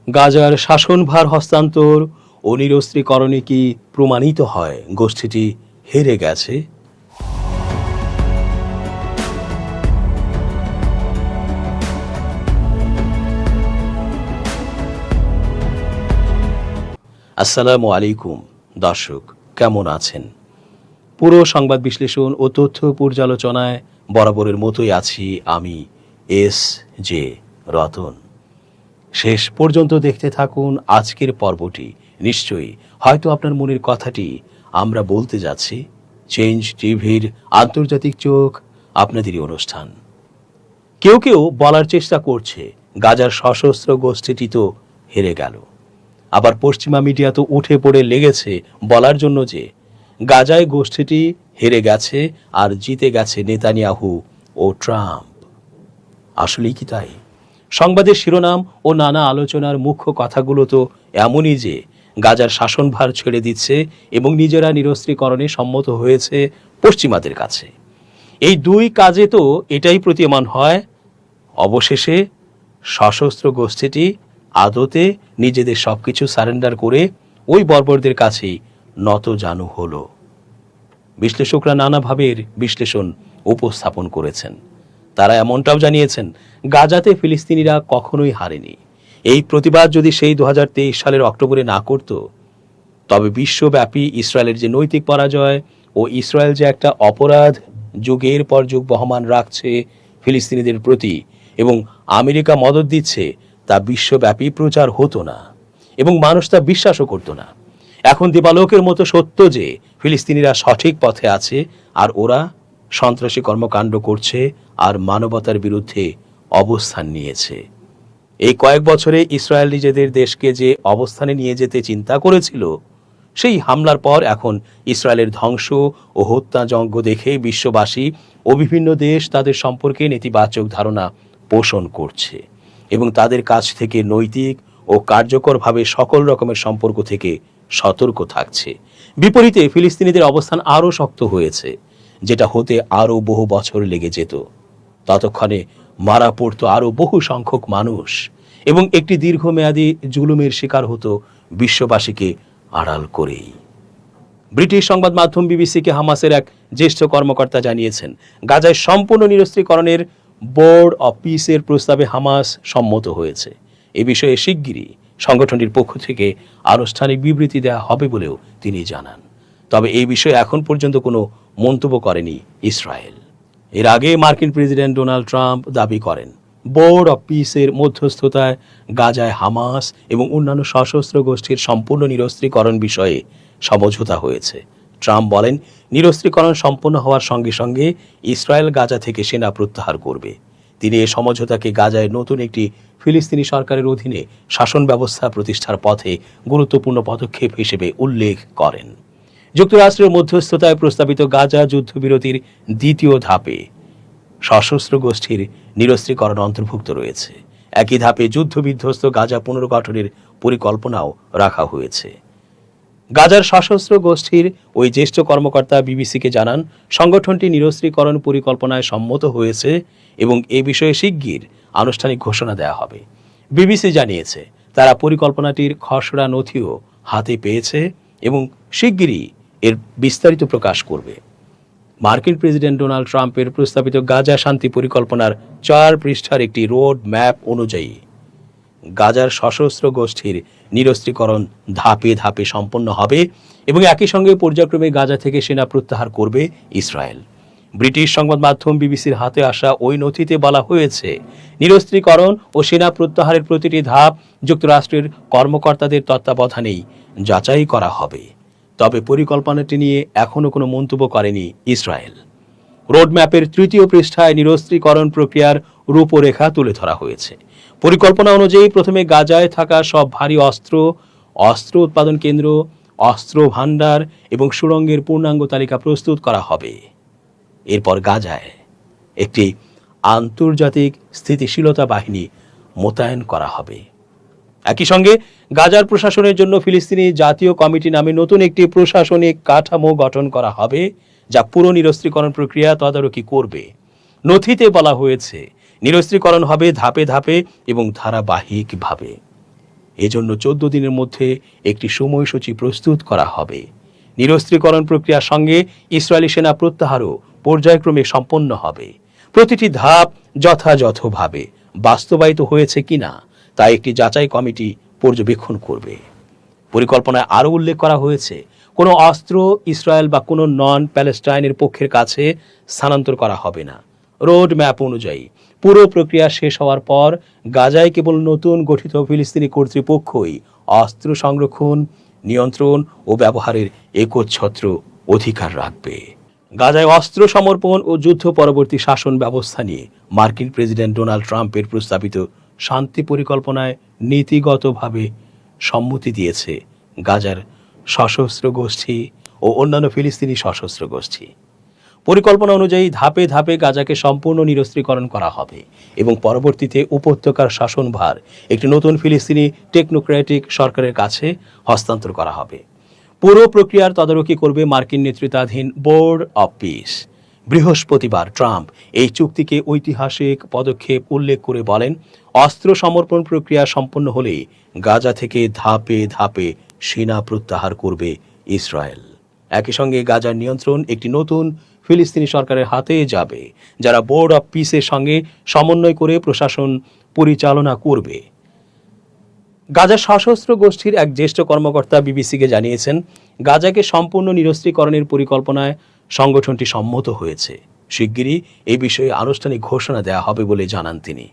গাজার শাসনভার হস্তান্তর ও নিরস্ত্রীকরণে কি প্রমাণিত হয় গোষ্ঠীটি হেরে গেছে? আসসালামু আলাইকুম দর্শক, কেমন আছেন? পুরো সংবাদ বিশ্লেষণ ও তথ্য পর্যালোচনায় বরাবরের মতোই আছি আমি এস জে রতন। শেষ পর্যন্ত দেখতে থাকুন আজকের পর্বটি। নিশ্চয়ই হয়তো আপনার মনের কথাটি আমরা বলতে যাচ্ছি। চেঞ্জ টিভির আন্তর্জাতিক চোখ আপনাদেরই অনুষ্ঠান। কেউ কেউ বলার চেষ্টা করছে গাজার সশস্ত্র গোষ্ঠীটি তো হেরে গেল। আবার পশ্চিমা মিডিয়া তো উঠে পড়ে লেগেছে বলার জন্য যে গাজায় গোষ্ঠীটি হেরে গেছে আর জিতে গেছে নেতানিয়াহু ও ট্রাম্প। আসলেই কি তাই? সংবাদের শিরোনাম ও নানা আলোচনার মুখ্য কথাগুলো তো এমনই যে গাজার শাসনভার ছেড়ে দিচ্ছে এবং নিজেরা নিরস্ত্রীকরণে সম্মত হয়েছে পশ্চিমাদের কাছে। এই দুই কাজে তো এটাই প্রতীয়মান হয়, অবশেষে সশস্ত্র গোষ্ঠীটি আদতে নিজেদের সবকিছু সারেন্ডার করে ওই বর্বরদের কাছেই নতজানু হলো। বিশ্লেষকরা নানাভাবে বিশ্লেষণ উপস্থাপন করেছেন। তারা এমনটাও জানিয়েছেন, গাজাতে ফিলিস্তিনিরা কখনোই হারেনি। এই প্রতিবাদ যদি সেই 2023 সালের অক্টোবরে না করত, তবে বিশ্বব্যাপী ইসরায়েলের যে নৈতিক পরাজয় ও ইসরায়েল যে একটা অপরাধ যুগের পর যুগ বহমান রাখছে ফিলিস্তিনিদের প্রতি এবং আমেরিকা মদদ দিচ্ছে, তা বিশ্বব্যাপী প্রচার হতো না এবং মানুষ তা বিশ্বাসও করত না। এখন দিবালোকের মতো সত্য যে ফিলিস্তিনিরা সঠিক পথে আছে আর ওরা সন্ত্রাসী কর্মকাণ্ড করছে আর মানবতার বিরুদ্ধে অবস্থান নিয়েছে। এই কয়েক বছরে ইসরায়েল নিজেদের দেশকে যে অবস্থানে নিয়ে যেতে চিন্তা করেছিল, সেই হামলার পর এখন ইসরায়েলের ধ্বংস ও হত্যাযজ্ঞ দেখে বিশ্ববাসী ও বিভিন্ন দেশ তাদের সম্পর্কে নেতিবাচক ধারণা পোষণ করছে এবং তাদের কাছ থেকে নৈতিক ও কার্যকরভাবে সকল রকমের সম্পর্ক থেকে সতর্ক থাকছে। বিপরীতে ফিলিস্তিনিদের অবস্থান আরও শক্ত হয়েছে, যেটা হতে আরও বহু বছর লেগে যেত। ততক্ষণে মারা পড়তো আরও বহু সংখ্যক মানুষ এবং একটি দীর্ঘমেয়াদী জুলুমের শিকার হতো বিশ্ববাসীকে আড়াল করেই। ব্রিটিশ সংবাদ মাধ্যম বিবিসিকে হামাসের এক জ্যেষ্ঠ কর্মকর্তা জানিয়েছেন, গাজায় সম্পূর্ণ নিরস্ত্রীকরণের বোর্ড অব পিসের প্রস্তাবে হামাস সম্মত হয়েছে। এ বিষয়ে শিগগিরই সংগঠনটির পক্ষ থেকে আনুষ্ঠানিক বিবৃতি দেওয়া হবে বলেও তিনি জানান। তবে এই বিষয়ে এখন পর্যন্ত কোনো মন্তব্য করেনি ইসরায়েল। এর আগে মার্কিন প্রেসিডেন্ট ডোনাল্ড ট্রাম্প দাবি করেন, বোর্ড অব পিসের মধ্যস্থতায় গাজায় হামাস এবং অন্যান্য সশস্ত্র গোষ্ঠীর সম্পূর্ণ নিরস্ত্রীকরণ বিষয়ে সমঝোতা হয়েছে। ট্রাম্প বলেন, নিরস্ত্রীকরণ সম্পন্ন হওয়ার সঙ্গে সঙ্গে ইসরায়েল গাজা থেকে সেনা প্রত্যাহার করবে। তিনি এই সমঝোতাকে গাজায় নতুন একটি ফিলিস্তিনি সরকারের অধীনে শাসন ব্যবস্থা প্রতিষ্ঠার পথে গুরুত্বপূর্ণ পদক্ষেপ হিসেবে উল্লেখ করেন। যুক্তরাষ্ট্রের মধ্যস্থতায় প্রস্তাবিত গাজা যুদ্ধবিরতির দ্বিতীয় ধাপে সশস্ত্র গোষ্ঠীর নিরস্ত্রীকরণ অন্তর্ভুক্ত রয়েছে। একই ধাপে যুদ্ধবিধ্বস্ত গাজা পুনর্গঠনের পরিকল্পনাও রাখা হয়েছে। গাজার সশস্ত্র গোষ্ঠীর ওই জ্যেষ্ঠ কর্মকর্তা বিবিসিকে জানান, সংগঠনটি নিরস্ত্রীকরণ পরিকল্পনায় সম্মত হয়েছে এবং এ বিষয়ে শিগগির আনুষ্ঠানিক ঘোষণা দেওয়া হবে। বিবিসি জানিয়েছে, তারা পরিকল্পনাটির খসড়া নথিও হাতে পেয়েছে এবং শিগগিরই এর বিস্তারিত প্রকাশ করবে। মার্কিন প্রেসিডেন্ট ডোনাল্ড ট্রাম্পের প্রস্তাবিত গাজা শান্তি পরিকল্পনার 4 পৃষ্ঠার একটি রোড ম্যাপ অনুযায়ী গাজার সশস্ত্র গোষ্ঠীর নিরস্ত্রীকরণ ধাপে ধাপে সম্পন্ন হবে এবং একই সঙ্গে পর্যায়ক্রমে গাজা থেকে সেনা প্রত্যাহার করবে ইসরায়েল। ব্রিটিশ সংবাদ মাধ্যম বিবিসির হাতে আসা ওই নথিতে বলা হয়েছে, নিরস্ত্রীকরণ ও সেনা প্রত্যাহারের প্রতিটি ধাপ যুক্তরাষ্ট্রের কর্মকর্তাদের তত্ত্বাবধানেই যাচাই করা হবে। তবে পরিকল্পনাটি নিয়ে এখনও কোনো মন্তব্য করেনি ইসরায়েল। রোডম্যাপের 3য় পৃষ্ঠায় নিরস্ত্রীকরণ প্রক্রিয়ার রূপরেখা তুলে ধরা হয়েছে। পরিকল্পনা অনুযায়ী প্রথমে গাজায় থাকা সব ভারী অস্ত্র উৎপাদন কেন্দ্র, অস্ত্র ভাণ্ডার এবং সুড়ঙ্গের পূর্ণাঙ্গ তালিকা প্রস্তুত করা হবে। এরপর গাজায় একটি আন্তর্জাতিক স্থিতিশীলতা বাহিনী মোতায়েন করা হবে। একই সঙ্গে গাজার প্রশাসনের জন্য ফিলিস্তিনি জাতীয় কমিটি নামে নতুন একটি প্রশাসনিক কাঠামো গঠন করা হবে, যা পুরো নিরস্ত্রীকরণ প্রক্রিয়া তদারকি করবে। নথিতে বলা হয়েছে, নিরস্ত্রীকরণ হবে ধাপে ধাপে এবং ধারাবাহিকভাবে। এজন্য 14 দিনের মধ্যে একটি সময়সূচি প্রস্তুত করা হবে। নিরস্ত্রীকরণ প্রক্রিয়ার সঙ্গে ইসরায়েলি সেনা প্রত্যাহারও পর্যায়ক্রমে সম্পন্ন হবে। প্রতিটি ধাপ যথাযথভাবে বাস্তবায়িত হয়েছে কিনা তা একটি যাচাই কমিটি পর্যবেক্ষণ করবে। পরিকল্পনায় আরও উল্লেখ করা হয়েছে, কোনো অস্ত্র ইসরায়েল বা কোনো নন প্যালেস্টাইনের পক্ষের কাছে স্থানান্তর করা হবে না। রোড ম্যাপ অনুযায়ী পুরো প্রক্রিয়া শেষ হওয়ার পর গাজায় কেবল নতুন গঠিত ফিলিস্তিনি কর্তৃপক্ষই অস্ত্র সংরক্ষণ, নিয়ন্ত্রণ ও ব্যবহারের একচ্ছত্র অধিকার রাখবে। গাজায় অস্ত্র সমর্পণ ও যুদ্ধ পরবর্তী শাসন ব্যবস্থা নিয়ে মার্কিন প্রেসিডেন্ট ডোনাল্ড ট্রাম্পের প্রস্তাবিত শান্তি পরিকল্পনায় নীতিগতভাবে সম্মতি দিয়েছে গাজার সশস্ত্র গোষ্ঠী ও অন্যান্য ফিলিস্তিনি সশস্ত্র গোষ্ঠী। পরিকল্পনা অনুযায়ী ধাপে ধাপে গাজাকে সম্পূর্ণ নিরস্ত্রীকরণ করা হবে এবং পরবর্তীতে উপত্যকার শাসনভার একটি নতুন ফিলিস্তিনি টেকনোক্রেটিক সরকারের কাছে হস্তান্তর করা হবে। পুরো প্রক্রিয়ার তদারকি করবে মার্কিন নেতৃত্বাধীন বোর্ড অব পিস। বৃহস্পতিবার ট্রাম্প এই চুক্তিকে ঐতিহাসিক পদক্ষেপ উল্লেখ করে বলেন, অস্ত্র সমর্পণ প্রক্রিয়া সম্পন্ন হলেই গাজা থেকে ধাপে ধাপে সেনা প্রত্যাহার করবে ইসরায়েল। একই সঙ্গে গাজার নিয়ন্ত্রণ একটি নতুন ফিলিস্তিনি সরকারের হাতে যাবে, যারা বোর্ড অব পিসের সঙ্গে সমন্বয় করে প্রশাসন পরিচালনা করবে। গাজার সশস্ত্র গোষ্ঠীর এক জ্যেষ্ঠ কর্মকর্তা বিবিসিকে জানিয়েছেন, গাজাকে সম্পূর্ণ নিরস্ত্রীকরণের পরিকল্পনায় সংগঠনটি সম্মত হয়েছে। শিগগিরই এই বিষয়ে আনুষ্ঠানিক ঘোষণা দেওয়া হবে বলে জানান তিনি।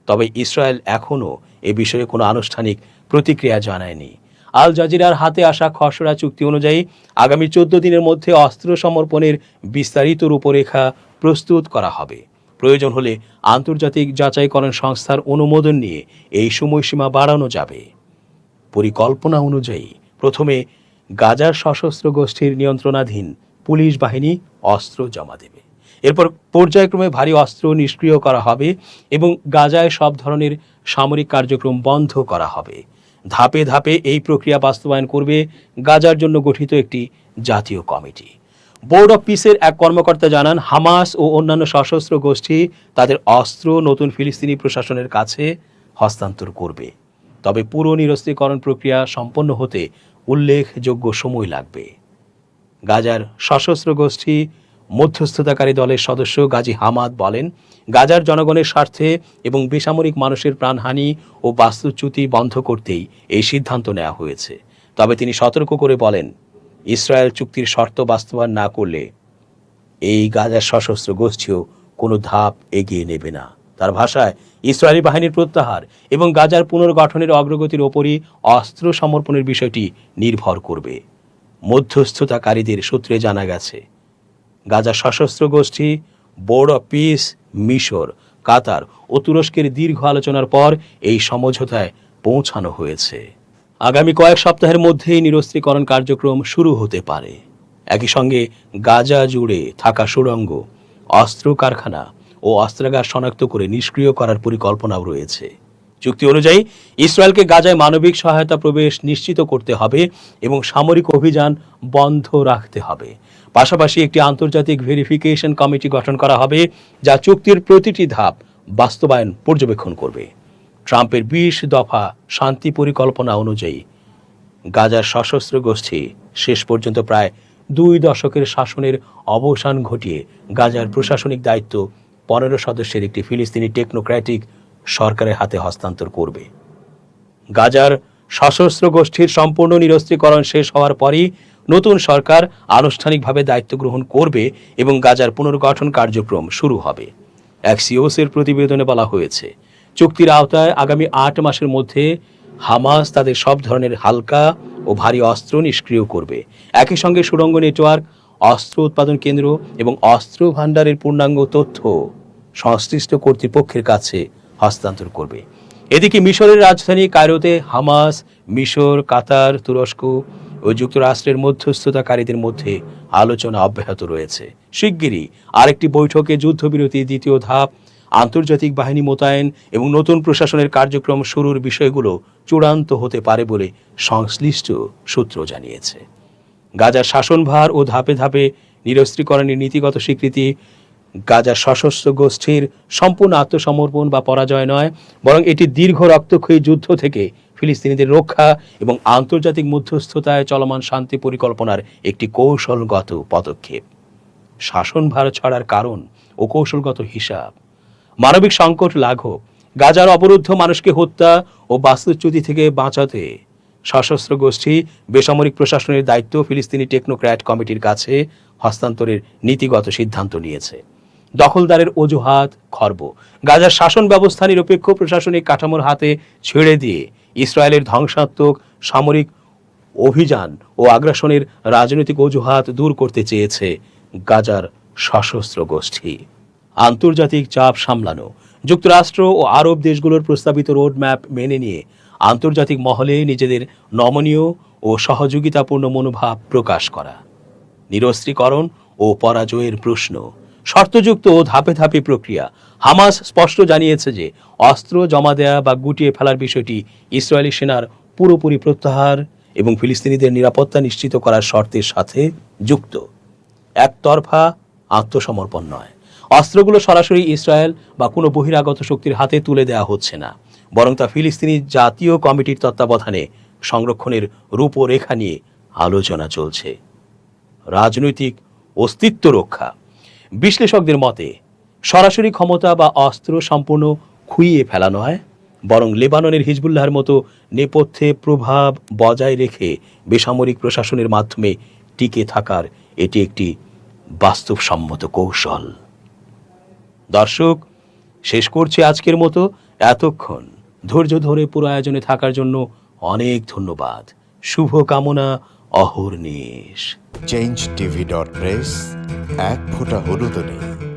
তবে ইসরায়েল এখনও এ বিষয়ে কোনো আনুষ্ঠানিক প্রতিক্রিয়া জানায়নি। আল জাজিরার হাতে আসা খসড়া চুক্তি অনুযায়ী আগামী 14 দিনের মধ্যে অস্ত্র সমর্পণের বিস্তারিত রূপরেখা প্রস্তুত করা হবে। প্রয়োজন হলে আন্তর্জাতিক যাচাইকরণ সংস্থার অনুমোদন নিয়ে এই সময়সীমা বাড়ানো যাবে। পরিকল্পনা অনুযায়ী প্রথমে গাজার সশস্ত্র গোষ্ঠীর নিয়ন্ত্রণাধীন পুলিশ বাহিনী অস্ত্র জমা দেবে। এরপর পর্যায়ক্রমে ভারী অস্ত্র নিষ্ক্রিয় করা হবে এবং গাজায় সব ধরনের সামরিক কার্যক্রম বন্ধ করা হবে। ধাপে ধাপে এই প্রক্রিয়া বাস্তবায়ন করবে গাজার জন্য গঠিত একটি জাতীয় কমিটি। বোর্ড অব পিসের এক কর্মকর্তা জানান, হামাস ও অন্যান্য সশস্ত্র গোষ্ঠী তাদের অস্ত্র নতুন ফিলিস্তিনি প্রশাসনের কাছে হস্তান্তর করবে। তবে পুরো নিরস্ত্রীকরণ প্রক্রিয়া সম্পন্ন হতে উল্লেখযোগ্য সময় লাগবে। গাজার সশস্ত্র গোষ্ঠী মধ্যস্থতাকারী দলের সদস্য গাজী হামাদ বলেন, গাজার জনগণের স্বার্থে এবং বেসামরিক মানুষের প্রাণহানি ও বাস্তুচ্যুতি বন্ধ করতেই এই সিদ্ধান্ত নেওয়া হয়েছে। তবে তিনি সতর্ক করে বলেন, ইসরায়েল চুক্তির শর্ত বাস্তবায়ন না করলে এই গাজার সশস্ত্র গোষ্ঠীও কোনো ধাপ এগিয়ে নেবে না। তার ভাষায়, ইসরায়েলি বাহিনীর প্রত্যাহার এবং গাজার পুনর্গঠনের অগ্রগতির ওপরই অস্ত্র সমর্পণের বিষয়টি নির্ভর করবে। মধ্যস্থতাকারীদের সূত্রে জানা গেছে, গাজার সশস্ত্র গোষ্ঠী, বোর্ড অব পিস, মিশর, কাতার ও তুরস্কের দীর্ঘ আলোচনার পর এই সমঝোতায় পৌঁছানো হয়েছে। আগামী কয়েক সপ্তাহের মধ্যেই নিরস্ত্রীকরণ কার্যক্রম শুরু হতে পারে। একই সঙ্গে গাজা জুড়ে থাকা সুড়ঙ্গ, অস্ত্র কারখানা ও অস্ত্রাগার শনাক্ত করে নিষ্ক্রিয় করার পরিকল্পনাও রয়েছে। চুক্তি অনুযায়ী ইসরায়েলকে গাজায় মানবিক সহায়তা প্রবেশ নিশ্চিত করতে হবে এবং সামরিক অভিযান বন্ধ রাখতে হবে। পাশাপাশি একটি আন্তর্জাতিক ভেরিফিকেশন কমিটি গঠন করা হবে, যা চুক্তির প্রতিটি ধাপ বাস্তবায়ন পর্যবেক্ষণ করবে। ট্রাম্পের 20 দফা শান্তি পরিকল্পনা অনুযায়ী গাজার সশস্ত্র গোষ্ঠী শেষ পর্যন্ত প্রায় 2 দশকের শাসনের অবসান ঘটিয়ে গাজার প্রশাসনিক দায়িত্ব 15 সদস্যের একটি ফিলিস্তিনি টেকনোক্রেটিক সরকারের হাতে হস্তান্তর করবে। গাজার সশস্ত্র গোষ্ঠীর সম্পূর্ণ নিরস্ত্রীকরণ শেষ হওয়ার পরই নতুন সরকার আনুষ্ঠানিকভাবে দায়িত্ব গ্রহণ করবে এবং গাজার পুনর্গঠন কার্যক্রম শুরু হবে। অ্যাক্সিওসের প্রতিবেদনে বলা হয়েছে, চুক্তির আওতায় আগামী 8 মাসের মধ্যে হামাস তাদের সব ধরনের হালকা ও ভারী অস্ত্র নিষ্ক্রিয় করবে। একই সঙ্গে সুড়ঙ্গ নেটওয়ার্ক, অস্ত্র উৎপাদন কেন্দ্র এবং অস্ত্র ভাণ্ডারের পূর্ণাঙ্গ তথ্য সংশ্লিষ্ট কর্তৃপক্ষের কাছে হস্তান্তর করবে। এদিকে মিশরের রাজধানী কায়রোতে হামাস, মিশর, কাতার, তুরস্ক ও যুক্তরাষ্ট্রের মধ্যস্থতাকারীদের মধ্যে আলোচনা অব্যাহত রয়েছে। শিগগিরই আরেকটি বৈঠকে যুদ্ধবিরতির দ্বিতীয় ধাপ, আন্তর্জাতিক বাহিনী মোতায়েন এবং নতুন প্রশাসনের কার্যক্রম শুরুর বিষয়গুলো চূড়ান্ত হতে পারে বলে সংশ্লিষ্ট সূত্র জানিয়েছে। গাজার শাসনভার ও ধাপে ধাপে নিরস্ত্রীকরণের নীতিগত স্বীকৃতি গাজার সশস্ত্র গোষ্ঠীর সম্পূর্ণ আত্মসমর্পণ বা পরাজয় নয়, বরং এটি দীর্ঘ রক্তক্ষয়ী যুদ্ধ থেকে ফিলিস্তিনিদের রক্ষা এবং আন্তর্জাতিক মধ্যস্থতায় চলমান শান্তি পরিকল্পনার একটি কৌশলগত পদক্ষেপ। শাসনভার ছড়ার কারণ ও কৌশলগত হিসাব। মানবিক সংকট লাঘব, গাজার অবরুদ্ধ মানুষকে হত্যা ও বাস্তুচ্যুতি থেকে বাঁচাতে সশস্ত্র গোষ্ঠী বেসামরিক প্রশাসনের দায়িত্ব ফিলিস্তিনি টেকনোক্র্যাট কমিটির কাছে হস্তান্তরের নীতিগত সিদ্ধান্ত নিয়েছে। দখলদারের অজুহাত খর্ব, গাজার শাসন ব্যবস্থা নিরপেক্ষ প্রশাসনিক কাঠামোর হাতে ছেড়ে দিয়ে ইসরায়েলের ধ্বংসাত্মক সামরিক অভিযান ও আগ্রাসনের রাজনৈতিক অজুহাত দূর করতে চেয়েছে গাজার সশস্ত্র গোষ্ঠী। আন্তর্জাতিক চাপ সামলানো, যুক্তরাষ্ট্র ও আরব দেশগুলোর প্রস্তাবিত রোডম্যাপ মেনে নিয়ে আন্তর্জাতিক মহলে নিজেদের নমনীয় ও সহযোগিতাপূর্ণ মনোভাব প্রকাশ করা। নিরস্ত্রীকরণ ও পরাজয়ের প্রশ্ন, শর্তযুক্ত ও ধাপে ধাপে প্রক্রিয়া। হামাস স্পষ্ট জানিয়েছে যে অস্ত্র জমা দেয়া বা গুটিয়ে ফেলার বিষয়টি ইসরায়েলি সেনার পুরোপুরি প্রত্যাহার এবং ফিলিস্তিনিদের নিরাপত্তা নিশ্চিত করার শর্তের সাথে যুক্ত। একতরফা আত্মসমর্পণ নয়। অস্ত্রগুলো সরাসরি ইসরায়েল বা কোনো বহিরাগত শক্তির হাতে তুলে দেওয়া হচ্ছে না, বরং তা ফিলিস্তিনি জাতীয় কমিটির তত্ত্বাবধানে সংরক্ষণের রূপরেখা নিয়ে আলোচনা চলছে। রাজনৈতিক অস্তিত্ব রক্ষা, বিশ্লেষকদের মতে সরাসরি ক্ষমতা বা অস্ত্র সম্পূর্ণ খুইয়ে ফেলা নয়, বরং লেবাননের হিজবুল্লাহর মতো নেপথ্যে প্রভাব বজায় রেখে বেসামরিক প্রশাসনের মাধ্যমে টিকে থাকার এটি একটি বাস্তবসম্মত কৌশল। দর্শক, শেষ করছি আজকের মতো। এতক্ষণ ধৈর্য ধরে পুরো আয়োজনে থাকার জন্য অনেক ধন্যবাদ। শুভকামনা অহর্নিশ। change tv.press, এক ফোঁটা হলুদও নেই।